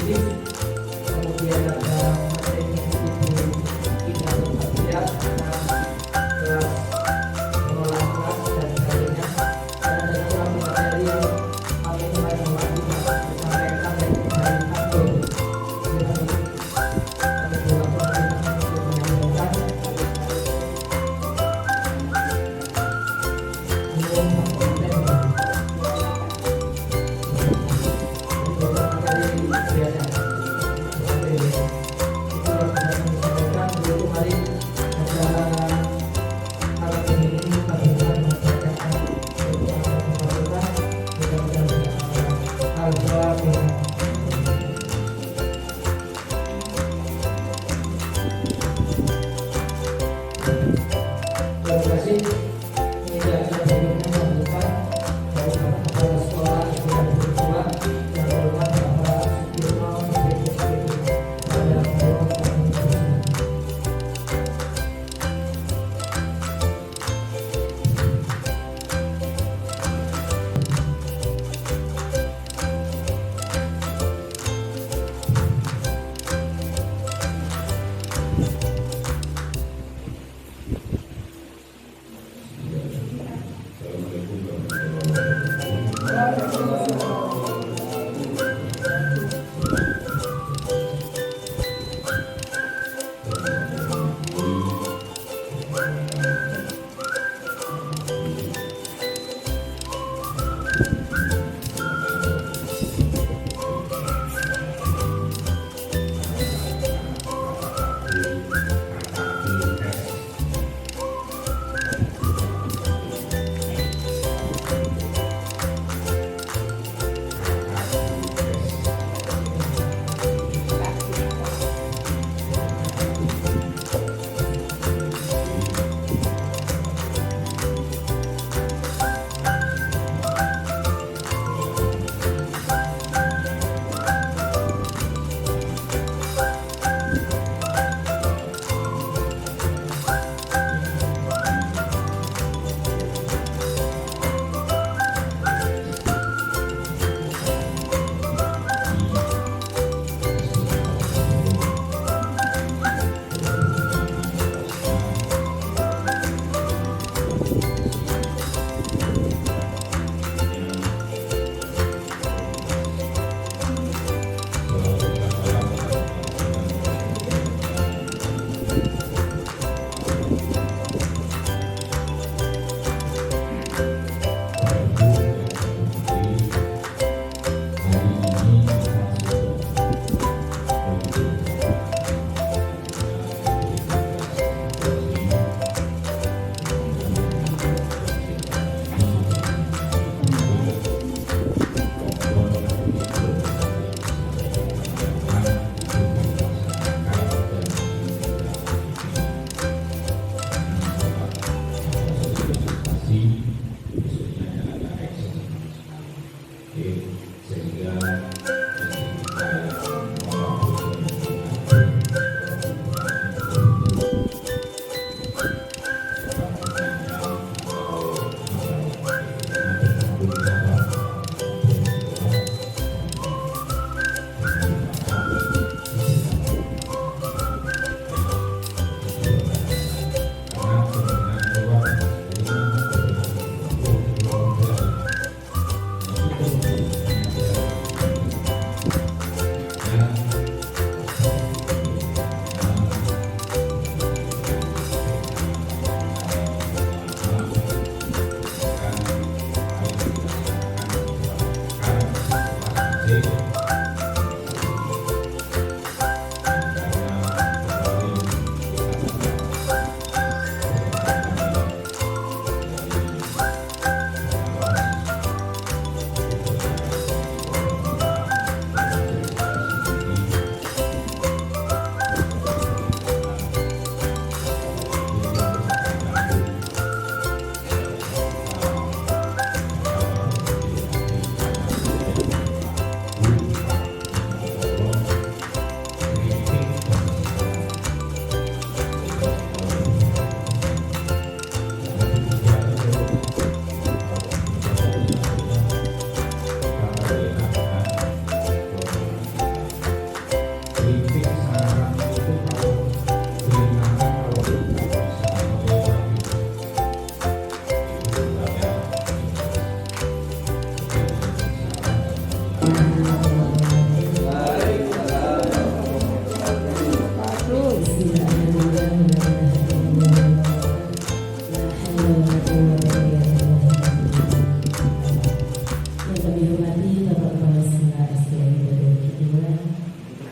kemudian ada materi Ibu Ina Nurhadiah tentang kelas mengolah kelas dan sebagainya, dan ada kurang materi kami mulai lagi disampaikan dari Abdul. Kami berlakukan untuk menyampaikan materi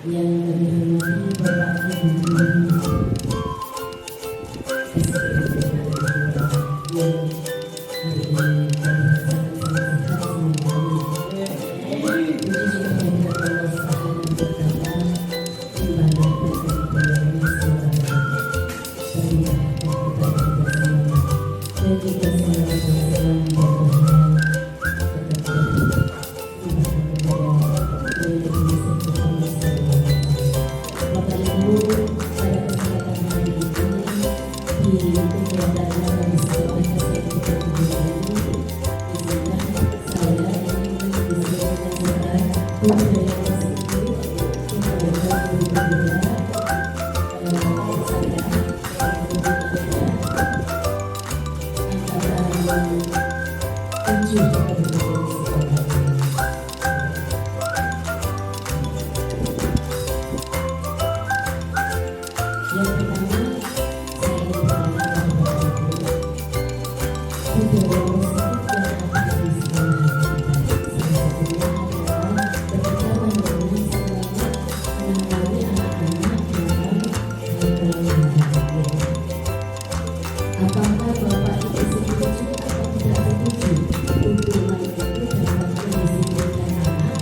yang kami hormati Bapak Ibu yang hari ini sangat-sangat semuanya. Puji syukur Allah Subhanahu wa Ta'ala, ibadah berkaitan suara dan juga Bapak Ibu, pada kesempatan hari ini di kegiatan yang disediakan izinkan saya ingin menyampaikan budaya positif kepada guru saya antara 7 yang pertama, saya ingin menanyakan budaya positif yang ada di sekolah kita. Salah satunya adalah bekerja menangani anak-anak dalam hal-hal. Apakah Bapak Ibu setuju atau tidak setuju hubungan itu dapat mendisiplinkan anak?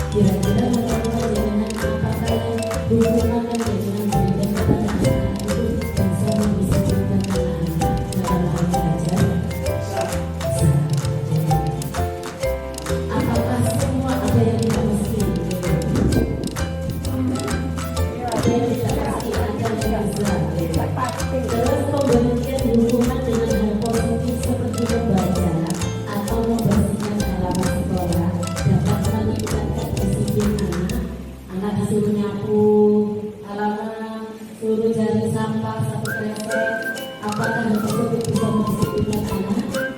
Kira-kira menurut pandangan apakah hubungan yang dengan berikan kepada anak itu bisa mendisiplinkan anak-anak dalam hal belajar? Bisa. Apakah semua ada yang tidak mesti? Ada yang tidak pasti, ada yang bisa. Terus pemberhentian hubungan dengan hal positif seperti membaca atau membersihkan halaman sekolah dapat meningkatkan disiplin anak. Anak disuruh nyapu halaman, suruh cari sampah satu kresek. Apakah hal tersebut bisa mendisiplinkan anak?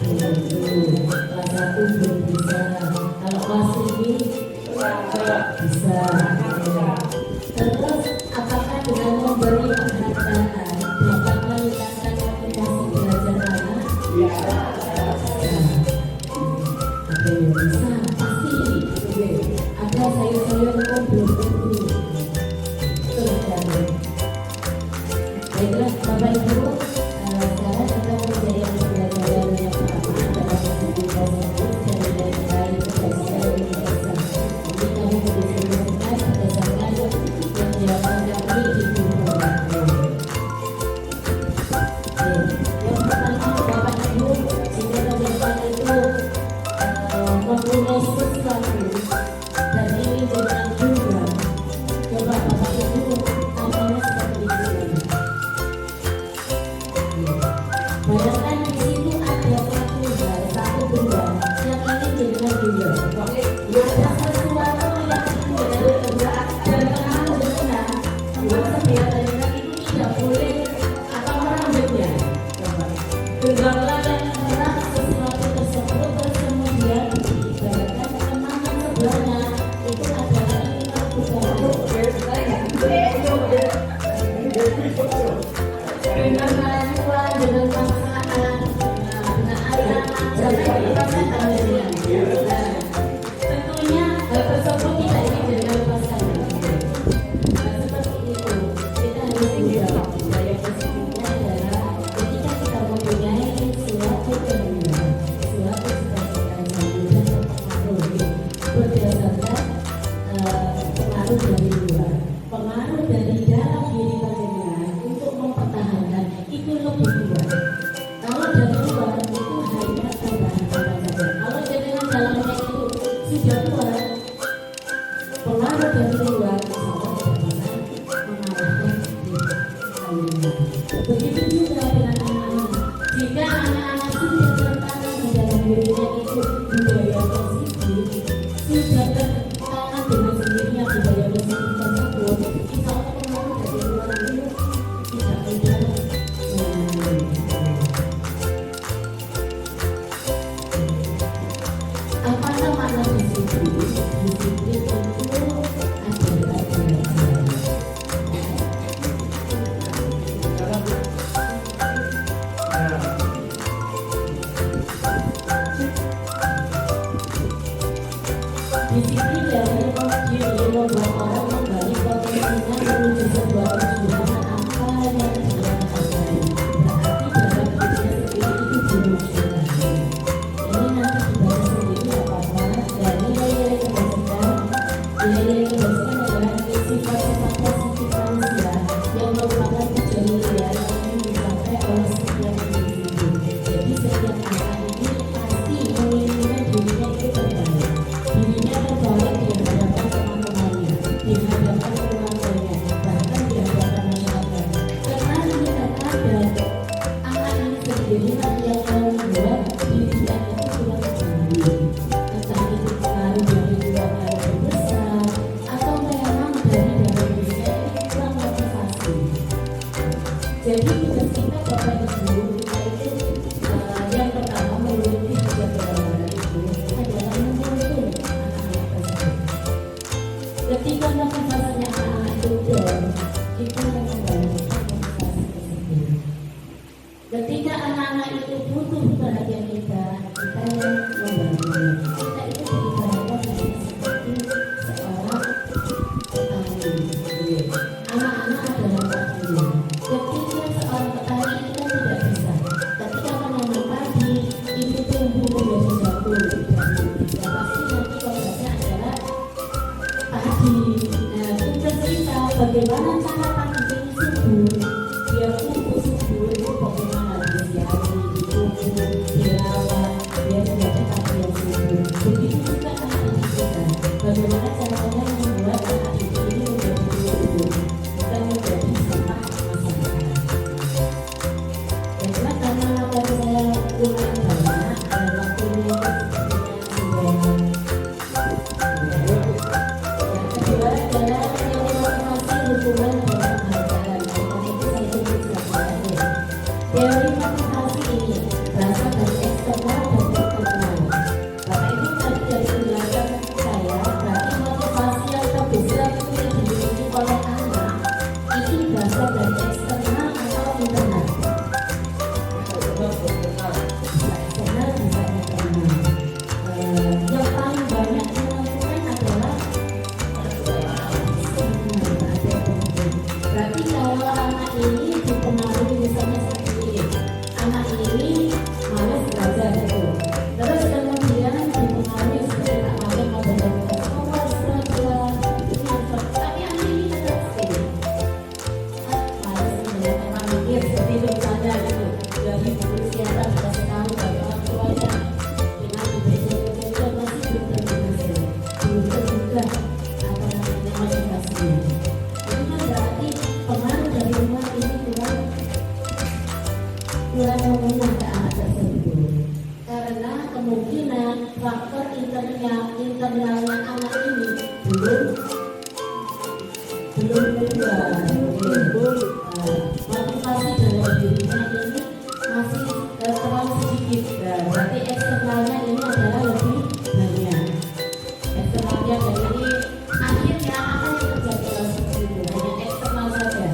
Belum tentu. Kelas 1 belum bisa. Kalau kelas tinggi bisa. Terus apakah dengan memberi penghargaan dapat meningkatkan motivasi belajar anak? Ada yang bisa, pasti. Ada sayur-sayur belum tentu. Terjadi. Baiklah Bapak Ibu, sekarang kita menjadi pembelajaran yang pertama adalah positif positif dan nilai-nilai kebajikan universal. Ini kami mendistribusikan berdasarkan yang dilakukan kami di Google. Yang pertama Bapak Ibu, jika teman-teman itu mempunyai sesuatu dan ingin dengan juga, coba Bapak Ibu tangannya seperti ini. Bayangkan di situ ada satu benda yang ingin dengan juga. Ada sesuatu yang ingin dengan juga dan kamu dengan kebiasaan itu tidak boleh atau merambutnya. Genggamlah dan merang sesuatu tersebut terus kemudian ibaratkan teman sebelahnya itu adalah ingin dengan kelajuan, dengan paksaan, dengan ayam, jangan dipaksakan dengan tentunya hal tersebut tidak ingin dilepaskan. Seperti itu, kita harus juga budaya positifnya adalah ketika kita mempunyai suatu keinginan, suatu cita-cita sambutan terpengaruh berdasarkan pengaruh dari luar, pengaruh dari dalam diri panjenengan untuk mempertahankan itu lebih kuat. Kalau dari luar itu hanya tambahan-tambahan saja. Kalau jenengan dalamnya itu sudah kuat, pengaruh dari luar insya Allah tidak bisa mengalahkan diri kalian. Begitu juga dengan anak-anak. Jika anak-anak sudah tertanam di dalam dirinya itu budaya positif, sudah tertanam dengan sendirinya budaya positif tersebut, insya Allah pengaruh dari luar itu tidak mudah mengalami. Apakah makna disiplin? Disiplin itu Disiplin biasanya membuat orang kembali potensinya menuju sebuah tujuan apa yang dia capai. Berarti dalam dirinya sendiri itu belum sudah. Ini nanti dibaca sendiri apa-apa dan nilai-nilai kebajikan. Nilai-nilai kebajikan adalah sifat-sifat positif manusia yang merupakan tujuan ideal yang ingin dicapai oleh setiap individu. Jadi setiap anak ini pasti menginginkan dirinya itu terbaik. Dirinya terbaik di hadapan teman-temannya, di hadapan keluarganya, bahkan di hadapan masyarakat. Karena ini terkadang anak ini sendiri yang membuat dirinya itu kurang baik. Entah itu pengaruh dari keluarga yang besar atau memang dari dalam dirinya ini kurang motivasi. Jadi tugas kita Bapak Ibu kita itu yang pertama memiliki tugas berbeda itu adalah menuntun anak-anak tersebut. Ketika motivasinya anak-anak itu down, kita mengembalikan motivasi tersebut. Ketika anak-anak itu butuh perhatian kita yang membantu. Kita itu diibaratkan seperti seorang petani. Anak-anak adalah petani. Ketika seorang petani itu kan tidak bisa. Ketika menanam padi, itu tumbuh menjadi jagung. Ya pasti nanti prosesnya adalah padi. Nah, tugas kita bagaimana cara padi ini subur. Dia tumbuh subur itu bagaimana disiasi, dipupuk, dirawat, dia menjadi padi yang subur. Begitu juga anak-anak kita. Bagaimana caranya membuat anak itu ini menjadi subur, bukan menjadi sampah masyarakat. Karena waktu saya lumayan banyak dan waktunya yang kedua adalah motivasi hubungan dengan penghargaan. Itu saya sebut saja. Teori motivasi ini berasal dari eksternal dan internal. Bapak Ibu tadi dari penjelasan saya, berarti motivasi yang terbesar itu yang dimiliki oleh anak itu berasal dari eksternal atau internal. Eksternal bisa internal. Yang paling banyak dilakukan adalah berarti kalau anak ini dipengaruhi misalnya seperti ini, anak ini malas belajar gitu, terus kemudian dipengaruhi seperti tak malas mau belajar, malas belajar, tapi anak ini tetap stay, malas belajar, memang mikir seperti itu saja gitu, dari buku kesehatan sudah tahu dari orang tuanya dengan beberapa masih belum terbiasa, belum terbuka apa namanya motivasinya. Itu kan berarti pengaruh dari rumah ini kurang mengena ke anak tersebut. Karena kemungkinan faktor internalnya anak ini belum berubah. Motivasi dalam dirinya ini masih terlalu sedikit. Berarti eksternalnya ini adalah lebih banyak. Eksternalnya dari ini akhirnya apa yang terjadi dalam seperti itu hanya eksternal saja.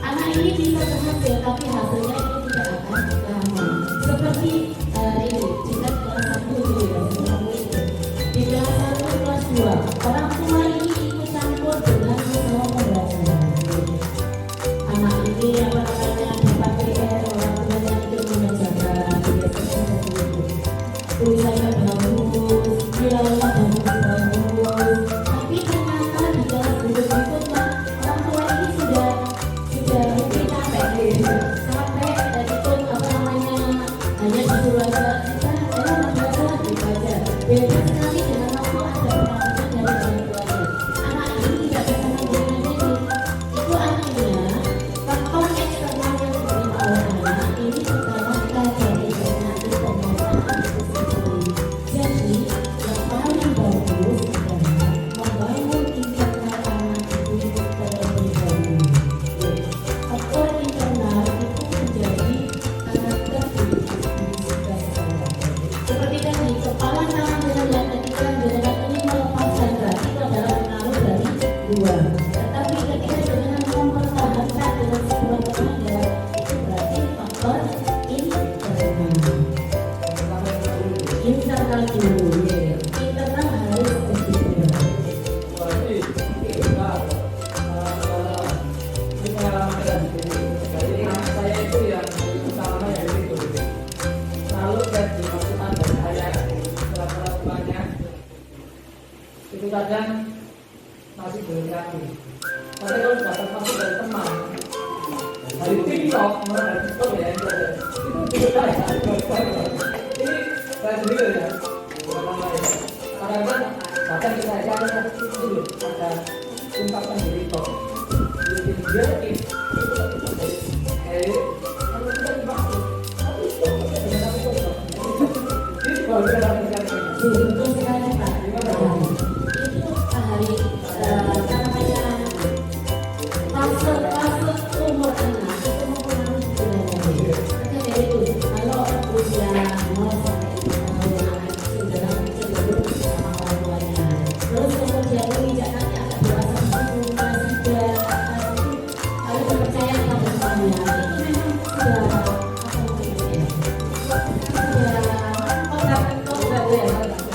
Anak ini bisa berhasil tapi hasilnya itu tidak akan lama. Seperti ini jika kelas 1 itu ya di kelas 1 kelas 2 orang tua ini ikut campur dengan masalah pembelajaran. Anak ini apa namanya dapat PR orang tuanya ikut mengerjakan biasanya seperti itu. Tulisannya bagus, nilainya bagus, tapi ternyata di kelas berikutnya orang tua ini sudah mungkin capek gitu, capek dan ikut apa namanya hanya disuruh aja kita belajar dibaca. Beda sekali dengan waktu ada pengawasan dari orang tuanya. Anak ini tidak bisa menggunakan ini. Itu artinya faktor eksternal yang diterima oleh anak ini pertama dari internal pemerintahan itu sendiri. Jadi yang paling bagus adalah membangun internal anak itu terlebih dahulu. Faktor internal itu menjadi karakter diri kita sekarang. Seperti tadi kepala tangan dengan ketika dengan ini melepaskan berarti itu adalah pengaruh dari dua. Tetapi ketika dengan mempertahankan dengan sebuah tenaga itu berarti faktor internal dulu. Internal harus begitu. itu kadang masih belum kreatif. Tapi kalau dapat masuk dari teman, dari TikTok, malah dari TikTok ya, itu sudah ya. Ini saya sendiri ya, bukan orang lain. Kadang-kadang bahkan kita cari dulu ada ungkapan di TikTok. Jadi dia kalau kita dimaksud, tapi itu dengan apa itu? Ini kalau kita dapat Betul sekali Pak. Itu Pak Hari, namanya fase umur anak itu mempengaruhi budaya. Maka dari itu, kalau usia 0 sampai 5 tahun anak itu sudah cenderung sama orang tuanya. Terus kemudian menginjak nanti agak dewasa masih kelas 3 atas itu harus percaya pada tuanya. Itu memang sudah apa namanya? Sudah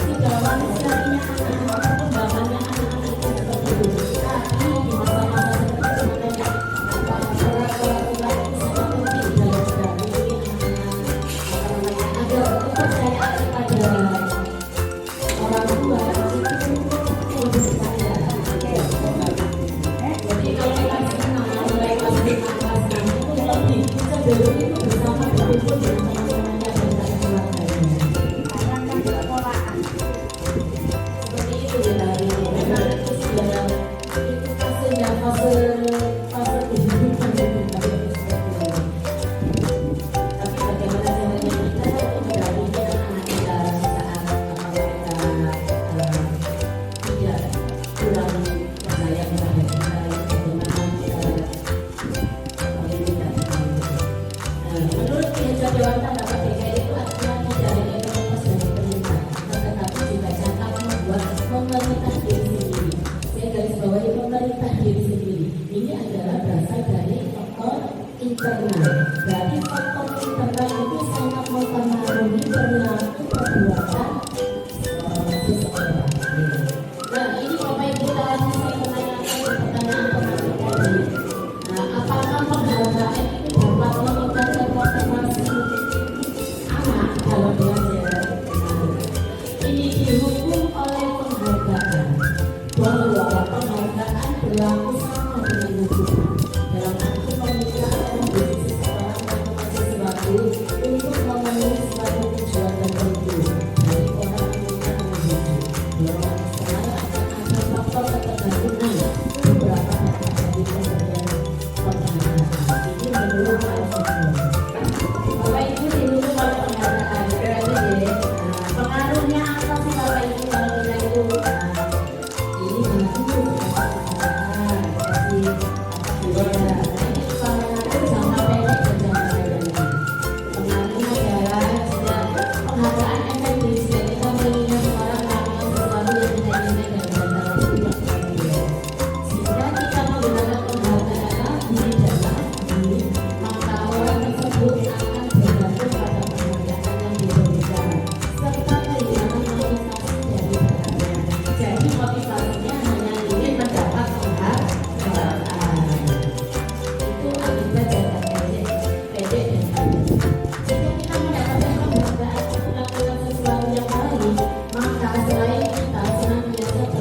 sudah manusianya anak-anak, perkembangannya anak-anak itu seperti itu. Tapi di masa-masa seperti itu makanya para tua itu sangat penting dalam mendampingi anak-anak agar kepercayaan pada orang tua itu lebih besar. Jadi kalau kita senang mulai kelas 5 kelas 6 itu lebih cenderung itu bersama berkumpul dengan teman-temannya dan keluarganya. Seperti itu ya dari memang itu sudah itu fasenya fase kehidupan yang kita seperti itu. Tapi bagaimana caranya kita untuk mendampingi anak kita saat mereka tidak kurang percaya kepada kita, bagaimana kita melindungi. Menurut kinerja Dewan Pendapat DKI itu artinya tidak hanya otoritas dari pemerintah, tetapi juga jangka membuat pemerintah diri sendiri. Saya garis bawahi pemerintah diri sendiri. Ini adalah berasal dari faktor internal. Berarti faktor internal itu sangat mempengaruhi perilaku perbuatan seseorang. Nah, ini Bapak Ibu tadi saya menanyakan pertanyaan kemarin tadi. Apakah penghargaan itu dapat meningkatkan motivasi anak dalam belajar? Ini dihukum oleh penghargaan bahwa penghargaan berlaku sama dengan hukuman. Dalam arti pemikiran memberi seseorang melakukan sesuatu untuk memenuhi suatu tujuan tertentu dari orang yang menghidup. Bahwa selain akan ada faktor ketergantungan beberapa dapat dari pemberian penghargaan. Ini menurut Pak Sofyan. Bapak Ibu dihukum oleh penghargaan. Berarti pengaruhnya apa sih Bapak Ibu kalau kita itu ini mengaku penghargaan kasih apa ini pengaruh sama pendek dan jangka panjang. Pengaruhnya adalah jika penghargaan efektif jika kita mengingat orang melakukan sesuatu yang kita inginkan dalam jangka waktu yang panjang. Jika kita menggunakan penghargaan diri dan lagi, maka orang tersebut akan bergantung pada penghargaan yang diberikan serta kehilangan motivasi dari penghargaan. Jadi motivasinya hanya ingin mendapat penghargaan. Itu akibat jangka pendek dan panjang. Jika kita mendapatkan penghargaan untuk melakukan sesuatu yang baik, maka selain kita senantiasa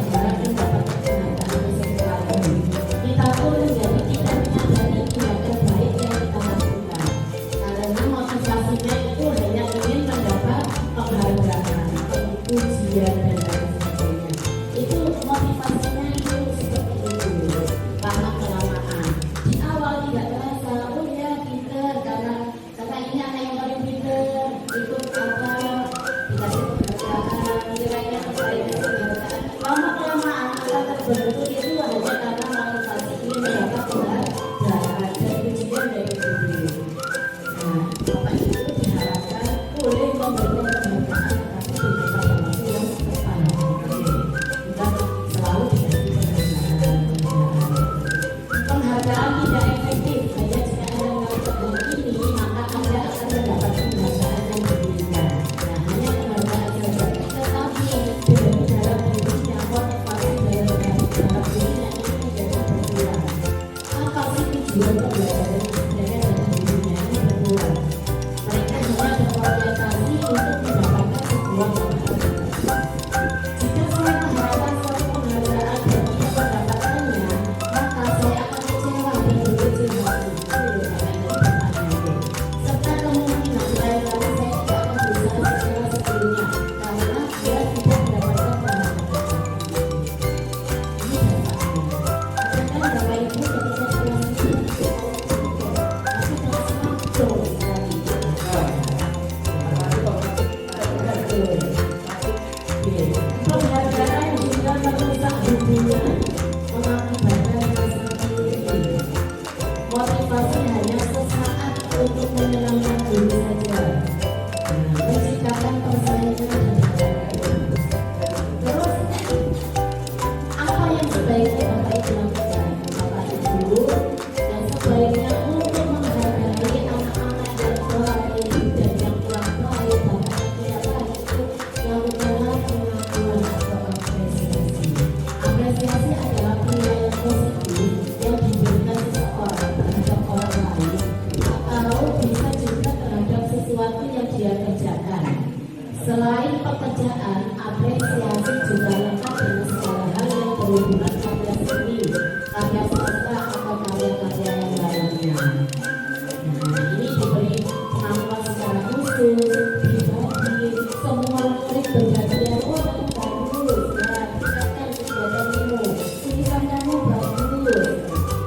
berhubungan karya seni, karya sastra atau karya-karya yang lainnya. Nah, ini diberi pengakuan secara khusus, pribadi, semua murid berbahagia. Oh, kamu bagus, ya, tingkatkan kegiatan ilmu, tulisan kamu bagus,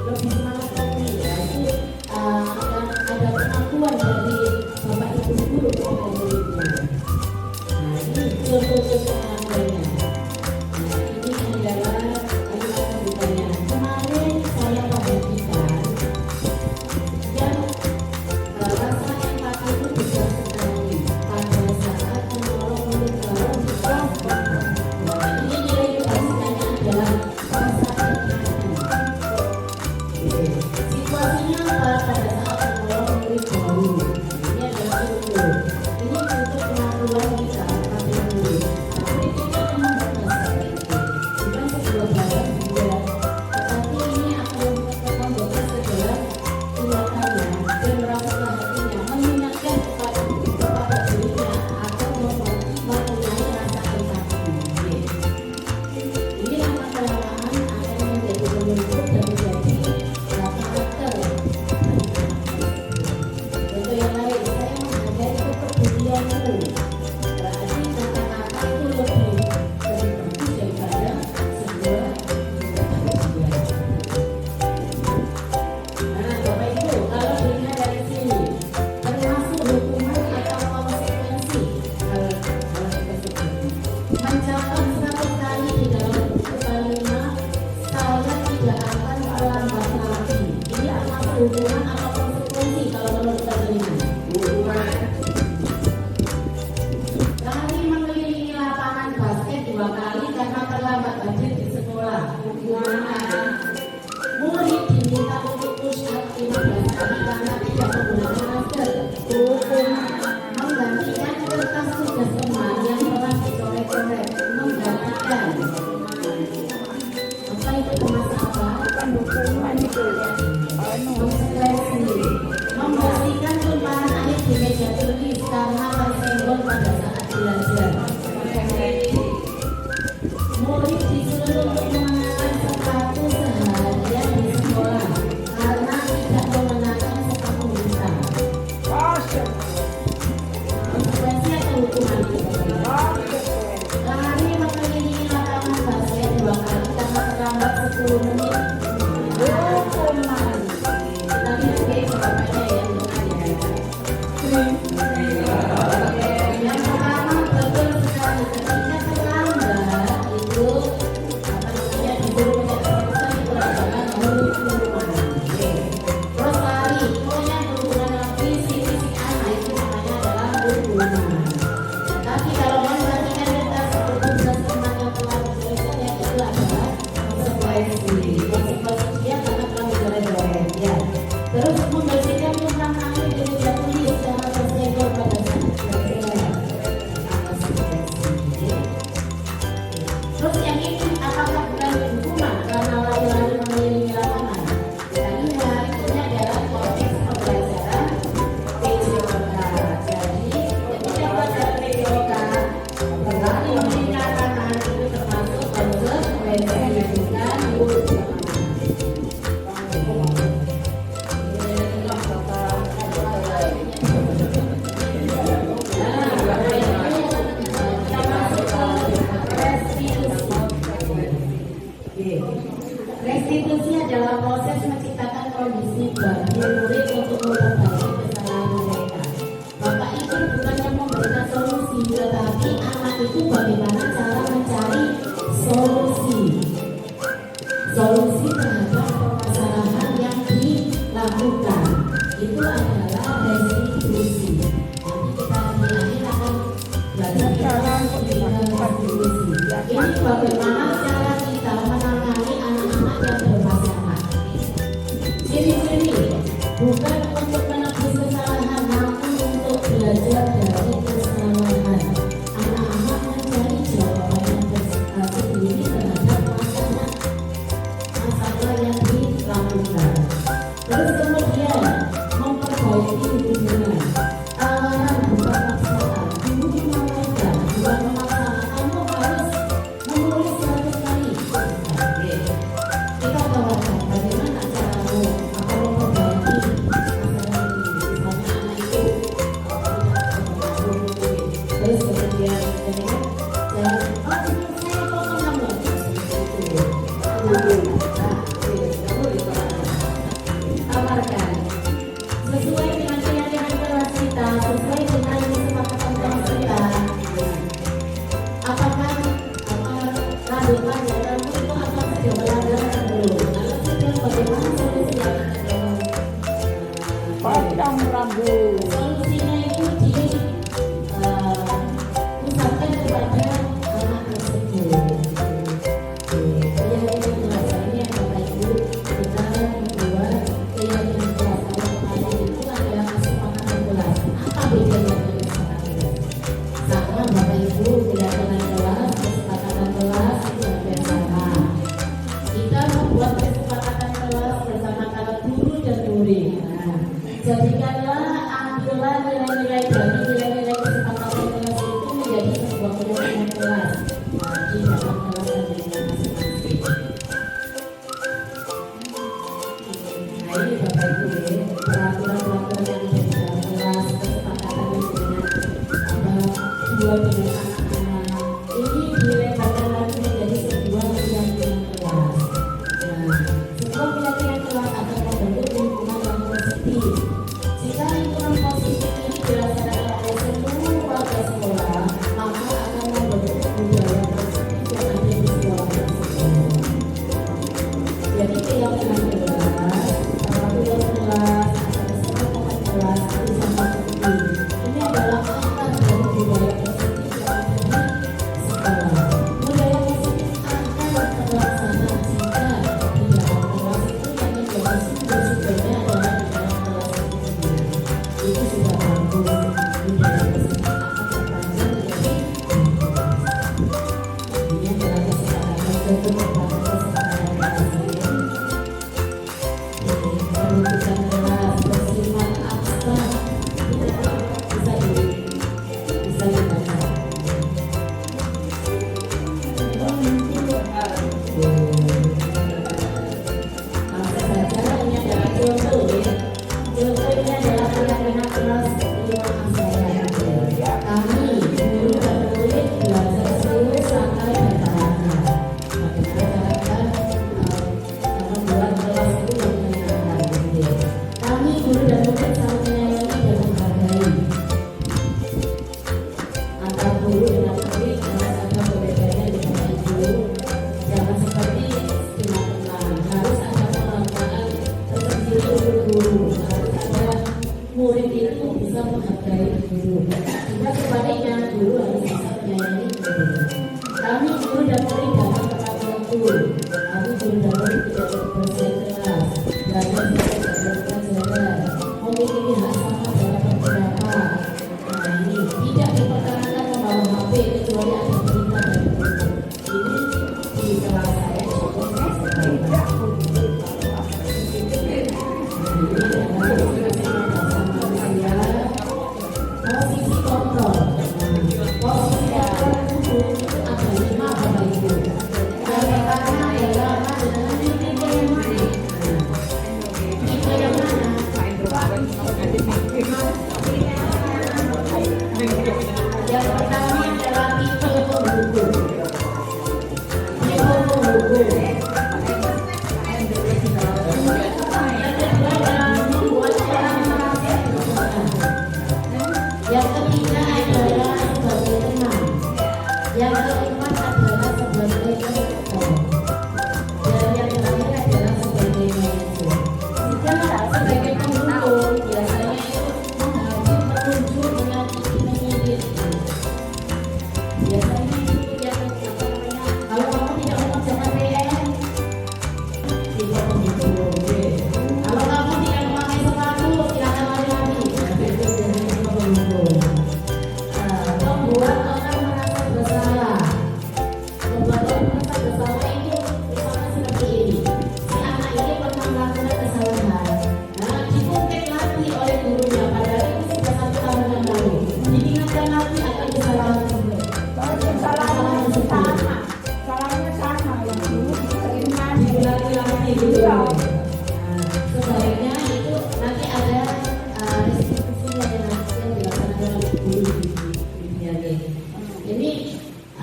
lebih semangat lagi. Ya, itu ada pengakuan dari bapak ibu guru kepada muridnya. Nah, ini contoh-contoh pengakuannya. Nah, ini adalah kalimat pembukanya. Kemarin saya perhatikan yang rasa empati itu besar sekali pada saat menolong murid baru di kelas. Nah, ini nilai kebajikannya adalah rasa empati. Situasinya apa pada saat menolong murid baru? Ini adalah ukur. Ini untuk pengakuan kita pada murid. Tapi kita memang berkasar itu. Bukan sebuah barang juga. Tetapi ini akan membuat segala tindakannya dan rasa hatinya mengingatkan kepada dirinya atau mempunyai rasa empati. Ini lama-kelamaan akan menjadi pembentuk dan menjadi karakter. Contoh yang lain, saya menghargai kepedulianmu. Berarti kata-kata itu lebih bagus daripada sebuah kepedulian. Nah, Bapak Ibu, kalau dilihat dari sini, termasuk hukuman atau konsekuensi hal tersebut. Mencatat 100 kali di dalam buku kalimat, saya tidak akan terlambat lagi. Ini termasuk hukuman atau konsekuensi kalau menurut kalian? Hukuman. Lari mengelilingi lapangan basket 2 kali karena terlambat hadir di sekolah. Hukuman. Murid diminta untuk push up 15 kali karena tidak menggunakan masker. Hukuman. Menggantikan kertas tugas teman yang telah dicoret-coret. Menggantikan. Apa itu kemas apa? Hukuman itu ya. Konsekuensi. Membersihkan tumpahan air di meja tulis karena tersenggol pada saat belajar. Murid disuruh untuk mengenakan sepatu seharian di sekolah karena tidak mengenakan sepatu hitam. Konsekuensi atau hukuman itu? Lari mengelilingi lapangan basket 2 kali karena terlambat 10 menit. Hukuman. Tapi oke, jawabannya yang yang pertama betul sekali, ketika terlambat itu apa namanya disuruh mencatat itu adalah hukuman. Terus lari, pokoknya berhubungan dengan fisik anak itu namanya adalah hukuman. Tapi kalau menggantikan kertas seperti tugas teman yang telah diselesaikan itu adalah konsekuensi. Konsekuensi dia karena telah dicoret-coret ya. Terus membersihkan tumpahan air di meja tulis karena tersenggol pada saat belajar. Konsekuensi. Terus yang ini apakah bukan hukuman karena lari-lari mengelilingi lapangan? Dan ini adalah konteks pembelajaran PJOK. Jadi ketika belajar PJOK, berlari mengelilingi lapangan itu termasuk konsekuensi bukan hukuman. Restitusi adalah proses menciptakan kondisi bagi murid untuk memperbaiki kesalahan mereka. Bapak Ibu bukannya memberikan solusi, tetapi anak itu bagaimana cara mencari solusi. Solusi terhadap permasalahan yang dilakukan itu adalah restitusi. Nanti kita di akhir akan belajar tentang restitusi. Ini bagaimana cara kita menangani anak-anak yang bermasalah. Ciri-ciri bukan untuk menebus kesalahan, namun untuk belajar dari kesalahan. Anak-anak mencari jawaban yang sendiri terhadap masalah yang dilakukan. Terus kemudian memperbaiki hubungan. Tawaran bukan paksaan. Dulu dimarahin bukan memaksa. Kamu harus menulis 100 kali. Tawarkan sesuai dengan keyakinan kelas kita, sesuai dengan kesepakatan kelas kita. Apakah ragukan ya kamu itu akan sudah melanggar atau belum? Kalau sudah, bagaimana solusi yang akan kamu? Pocong rambu. Solusinya itu diusahakan kepada anak tersebut. Keyakinan kelas ini Bapak Ibu, kita membuat keyakinan kelas. Kalau kemarin itu adalah kesepakatan kelas. Apa bedanya dengan kesepakatan kelas? Sama Bapak Ibu, keyakinan kelas, kesepakatan kelas itu hampir sama. Kita membuat kesepakatan kelas bersama para guru dan murid. Nah, jadikanlah ambillah nilai-nilai dari nilai-nilai kesepakatan kelas itu menjadi sebuah keyakinan kelas. Nah, di dalam kelas dan dengan masing-masing. Nah, ini Bapak Ibu ya, peraturan-peraturan yang ada di dalam kelas, kesepakatan dengan dua dengan anak-anak. Ini dilebarkan lagi menjadi sebuah keyakinan kelas. Nah, sebuah keyakinan kelas akan membentuk lingkungan yang positif. Jika lingkungan positif ini dirasakan oleh seluruh warga sekolah, maka akan membentuk budaya positif yang ada di sekolah tersebut. Jadi keyakinan kelas, peraturan kelas, kesepakatan kelas itu sangat penting. Ini adalah akar dari budaya positif yang ada di sekolah. Budaya positif akan terlaksana jika di dalam kelas itu yang menjadi sumber-sumbernya adalah di dalam kelas itu sendiri. Itu sudah bagus. Budaya positif akan terpanjang menjadi ini adalah kesepakatan tentu merupakan kesepakatan kelas ini. Peruntukan kelas bersifat abstrak. Bisa dibaca. Langsung saja, ini adalah contoh ya. Contoh ini adalah keyakinan kelas di mana saya. Kami, guru dan murid belajar serius sampai bertahan. Bagaimana caranya membuat kelas itu yang menyenangkan. Kami, guru dan murid saling menyayangi dan menghargai. Antara guru dengan murid harus ada perbedaannya di Bapak Ibu. Jangan seperti istilah tenang. Harus ada penghargaan tersendiri untuk guru. Harus ada murid itu bisa menghargai guru. Jika sebaliknya guru harus bisa menyayangi guru. Kami guru dan murid datang tepat waktu. Kami guru dan murid tidak bersikeras. Belajar sesuai pelajaran. Memiliki hak sama dalam berpendapat. Nah ini tidak diperkenankan membawa HP kecuali ada perintah dari guru. Ini di kelas saya cukup selesai. Ini adalah masing-masing manusia. Posisi kontrol. Posisi kontrol itu ada 5 Bapak Ibu. Yang pertama adalah dengan tipe yang mana? Tipe yang mana? Yang pertama adalah tipe penghubung. Tipe penghubung. Yang kedua adalah membuat orang merasa bersalah. Yang ketiga adalah sebagai teman. Yang keempat adalah sebagai konsultan. Dan yang terakhir adalah sebagai manajer. Jika sebagai penghubung, biasanya itu menghadir pengunjung dengan ingin biasanya itu yang kalau kamu tidak mengerjakan PR, tidak penghubung. Kalau kamu tidak memakai sepatu, silakan lari-lari. Itu biasanya penghubung. Membuat orang merasa bersalah. Membuat orang merasa bersalah itu misalnya seperti ini. Si anak ini pernah melakukan kesalahan. Nah, diungkit lagi oleh gurunya. Padahal itu sudah 1 tahun yang lalu. Diingatkan lagi akan kesalahan tersebut. Salahnya sama. Salahnya sama. Yang dulu terima Diulangi gitu. Nah, sebaiknya itu nanti ada restitusinya yang nanti yang dilaksanakan oleh guru di ini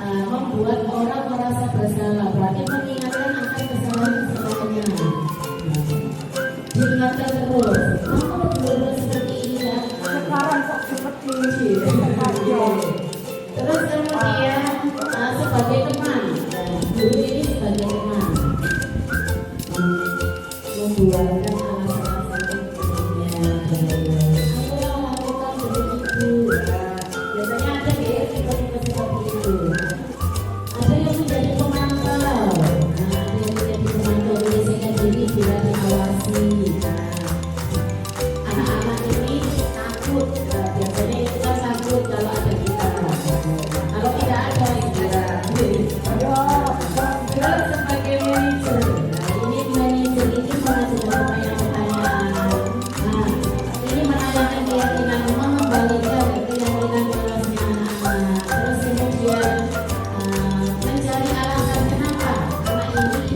membuat orang merasa bersalah, berarti mengingatkan akan kesalahan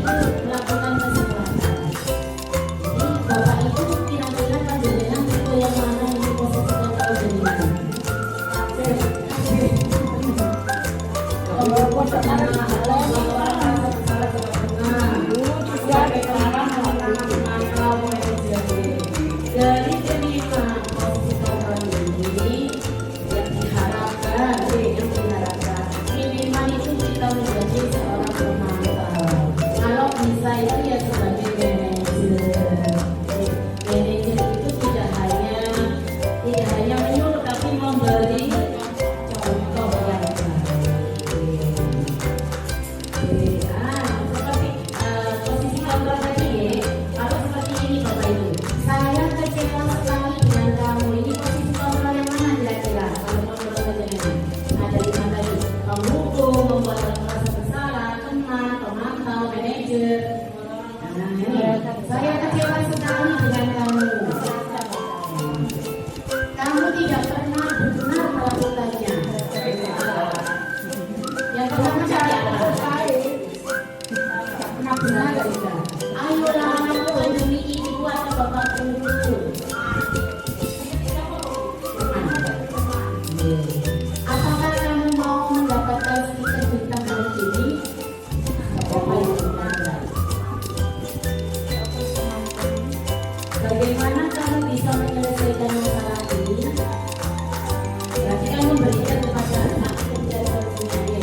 itu melakukan kesempatan. Jadi bapak itu kira-kira panjenengan tipe yang mana ini posisinya kalau jadi ibu? Kalau buat sekarang dulu juga sekarang Dari kelima posisi kontrol ini yang diharapkan minimal itu kita menjadi seorang pemantau. Kalau bisa itu ya sebagai manajer. Manajer itu tidak hanya menyuruh tapi memberi contoh yang baik. Seperti posisi kontrol tadi ya. Kalau seperti ini Bapak Ibu, saya kecewa sekali dengan kamu. Ini posisi kontrol yang mana kira-kira? Kalau kontrol saja ada lima tadi: menghukum, membuat orang merasa bersalah, teman, pemantau, manajer. Nah ini saya kecewa sekali dengan kamu. Kamu tidak pernah benar melakukannya. Yang pertama cari apa? Pernah benar gak bisa? Ayolah anakku demi ibu atau bapak dulu. Apakah kamu mau mendapatkan stiker bintang hari ini? Bagaimana kamu bisa menyelesaikan masalah ini? Berarti kamu memberikan kepada anak dan solusinya.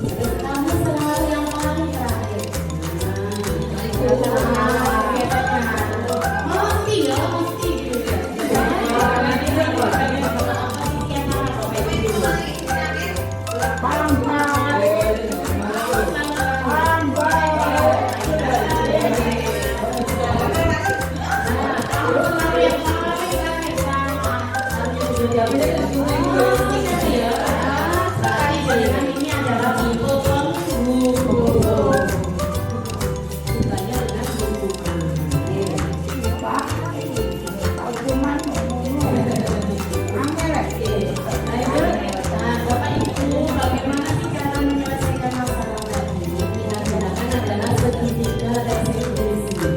Terus kamu selalu yang paling terakhir. Mesti ya, mesti gitu ya. Ini adalah tipe penghubung. Bukannya dengan hubungan. Bapak Ibu, bagaimana sih cara menyelesaikan masalah tadi? Yang digunakan adalah segitiga dan selisih.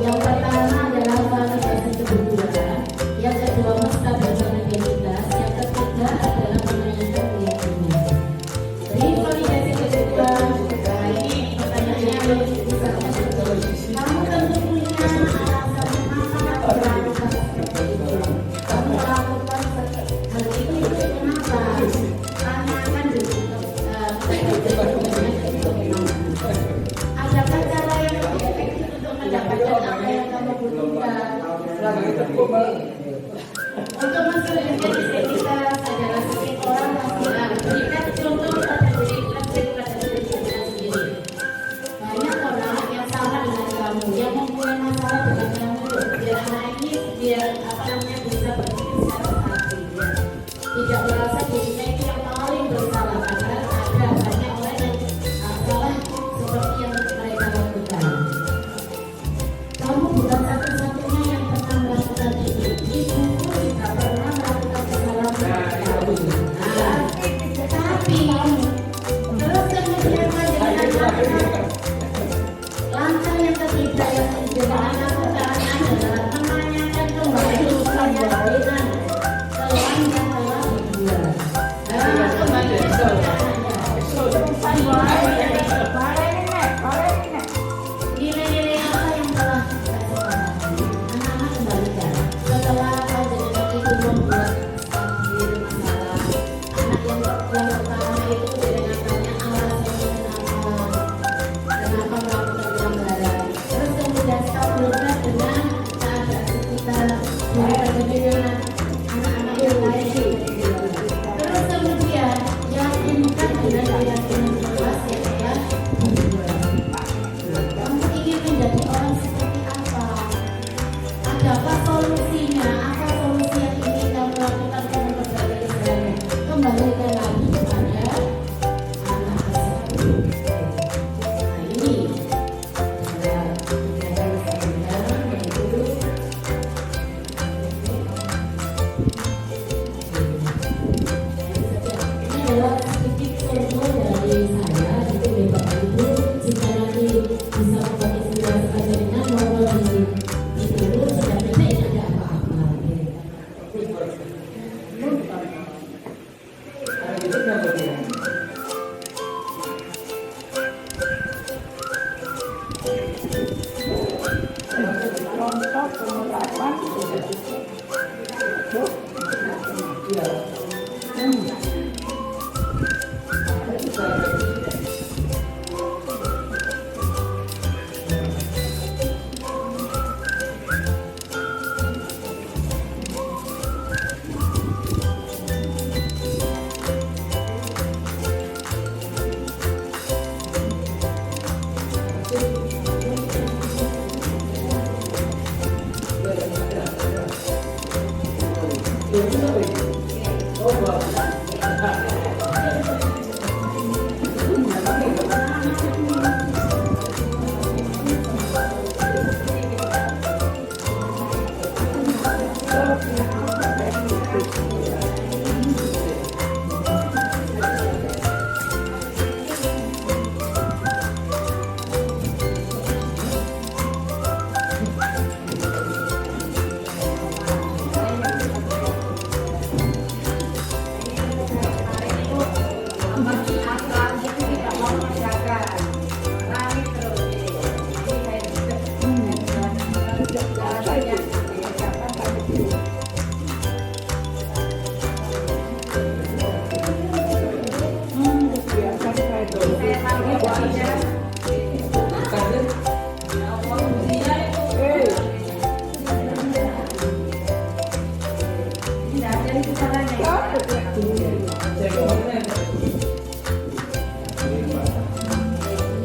Yang pertama adalah validasi kebetulan, yang kedua stabilitas, yang ketiga adalah menanyakan keyakinan. Jadi validasi kebetulan, nah ini pertanyaannya misalnya betul. Kamu tentu punya alasan kenapa melakukan seperti itu. Kamu melakukan hal itu kenapa? Tanyakan dulu. Adakah cara yang lebih efektif untuk mendapatkan apa yang kamu butuhkan? Untuk mensulikan identitas adalah setiap orang pastilah berikan contoh pada diri sendiri. Banyak orang yang sama dengan kamu, yang mempunyai masalah dengan kamu, biar anak ini bisa berpikir secara aktif, tidak merasa dirinya itu yang paling bersalah, karena ada banyak orang yang salah seperti yang mereka lakukan. Kamu bukan satu-satunya yang pernah melakukan itu. Ibuku juga pernah melakukan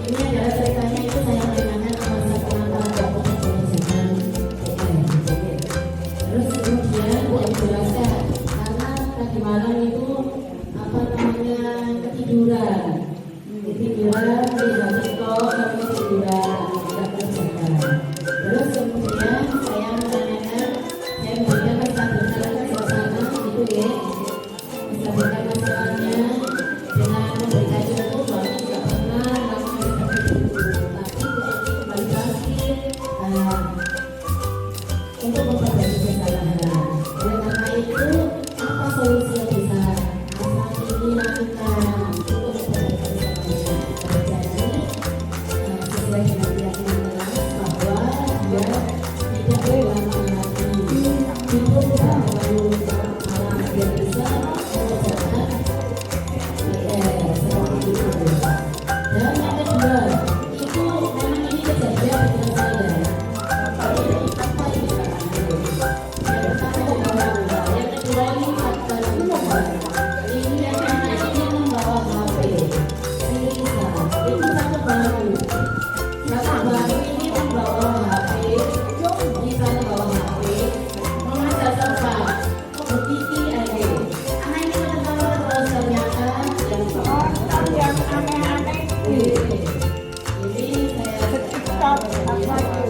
Ini adalah ceritanya itu saya menanyakan ke masa penampilan Bapak Kebijakan PKN. Terus kemudian saya menjelaskan karena tadi malam itu apa namanya ketiduran di Jakarta kami ketiduran tidak kerjakan. Terus kemudian saya menanyakan, saya memberikan kesadaran ke suasana itu ya, kesadaran masalahnya dengan memberikan contoh bahwa tidak pernah melakukan seperti itu, tapi kembali lagi untuk memperbaiki kesalahan. Oleh karena itu, apa solusi yang bisa asal ini lakukan untuk memperbaiki kesalahan? Jadi sesuai dengan keyakinan keras bahwa dia tidak berulang lagi hidup dan melalui alam dia bisa mengerjakan seperti itu. Dan yang kedua, itu memang ini kejadian dengan saya. Apa ini yang pertama yang kedua ini fakta ini yang pertama ini membawa HP Lisa itu satu baru ini membawa HP Lisa membawa HP mengajar tempat begitu aja anak ini benar-benar terus ternyata yang Yang aneh-aneh ini saya TikTok apa itu?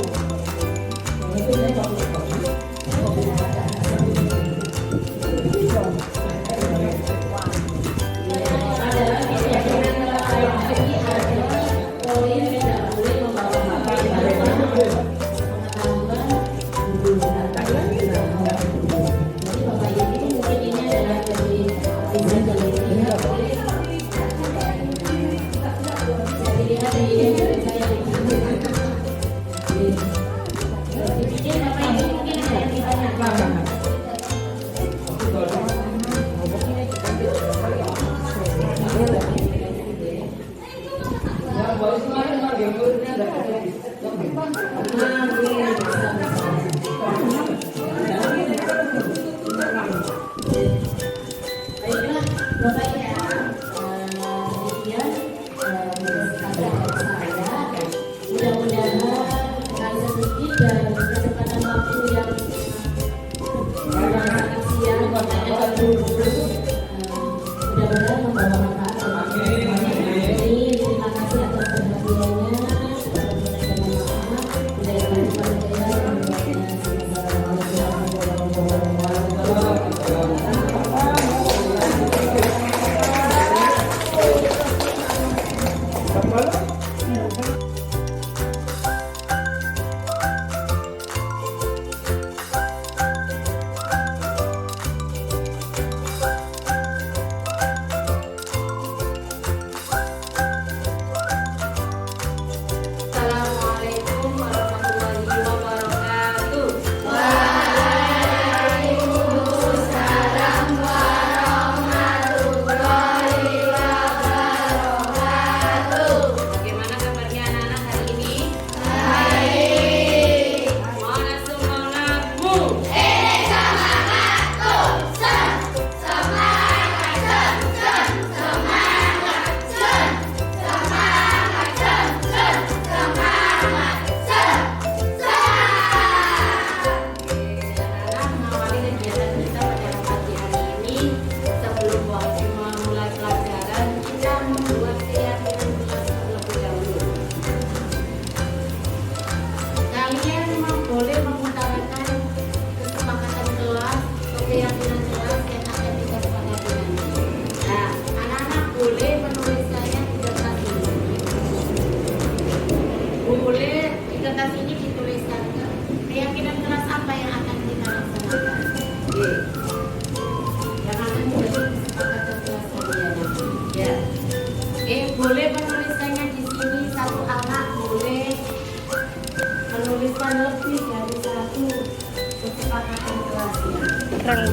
Baiklah, Bapak ya, demikian kata-kata saya. Mudah-mudahan dengan sedikit dan kecepatan waktu yang sangat siang, mudah-mudahan membawa manfaat. Terima kasih atas perhatiannya. Dengan maaf, Boleh di kertas ini dituliskan keyakinan keras apa yang akan kita laksanakan. Oke. Yang akan menjadi kesepakatan kelas kalian nanti. Ya. Boleh menuliskannya di sini satu anak boleh menuliskan lebih dari satu kesepakatan kelasnya. Terang